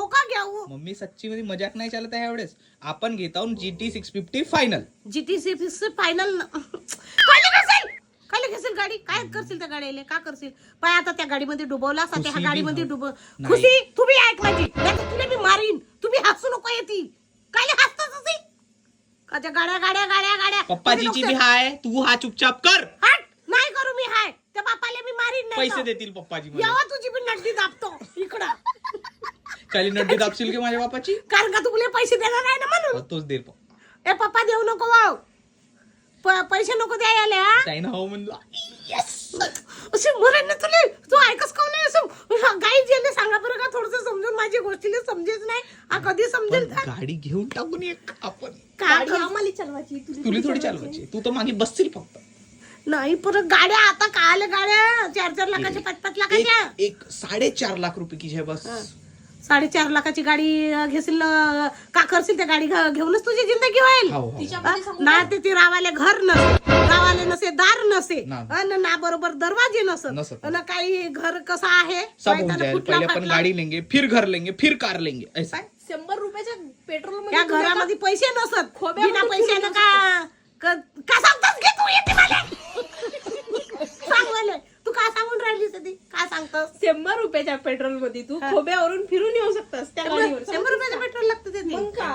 का घ्याऊ? मम्मी सच्ची मध्ये मजाक नाही चालत आहे एवढेच. आपण घेत आहोत GT 650 फायनल. GT 650 फायनल काय घेशील गाडी? काय करशील त्या गाडीला? का करशील? पाय आता त्या गाडीमध्ये डुबवला असता, त्या गाडीमध्ये खुशी तू बी ऐक माझी, तुला मी मारीन. तुम्ही हसू नको येते. काय हसतच असे का? त्या गाड्या गाड्या गाड्या गाड्या पप्पाजीची बी हाय, तू हा चुपचाप कर. हट, नाही करू मी हाय. त्या बापाला मी मारीन. नाही पैसे देतील पप्पाजी मला. यावा तुझी पण नड्डी दाबतो इकडं. खाली नड्डी दाबशील की माझ्या बापाची? कारण का तुला पैसे देणार नाही ना म्हणून. तोच दे. ए पप्पा देऊ नको वाव. पैसे नको द्यायला. चायना हो म्हणला. असे मरण ना तुला. तू ऐकस का नाही? असं गाई जेले सांगा बरं का, थोडस समजून. माझी गोष्टीला समजेच नाही. कधी समजेल? गाडी घेऊन टाकून एक आपण. आम्हाला चालवायची, तुला थोडी चालवायची. तू तर मागे बसशील फक्त. नाही परत गाड्या आता काय गाड्या 4-4 लाखाच्या 5-5 लाखाच्या. एक 4.5 लाख रुपये की बस. 4.5 लाखाची गाडी घेशील का? करशील त्या गाडी घेऊनच तुझी जिंदगी होईल. ना ते रावाले घर नसे, रावाले नसे, दार नसे, ना बरोबर दरवाजे नसत, ना काही घर कसं आहे. सब हो जाए. पहिले आपण गाडी लेंगे, फिर घर लेंगे, फिर कार लेंगे. ऐसा 100 रुपयाच्या पेट्रोल त्या घरामध्ये पैसे नसत. बिना पैशानं का सांगतोस घे तू? येते मला सांग मला, तू काय सांगून राहिलीस ती? काय सांगतोस? 100 रुपयाच्या पेट्रोल मध्ये तू खोब्यावरून फिरून येऊ शकतास त्या गाडीवर. 100 रुपयाचं पेट्रोल लागतं ते. मग का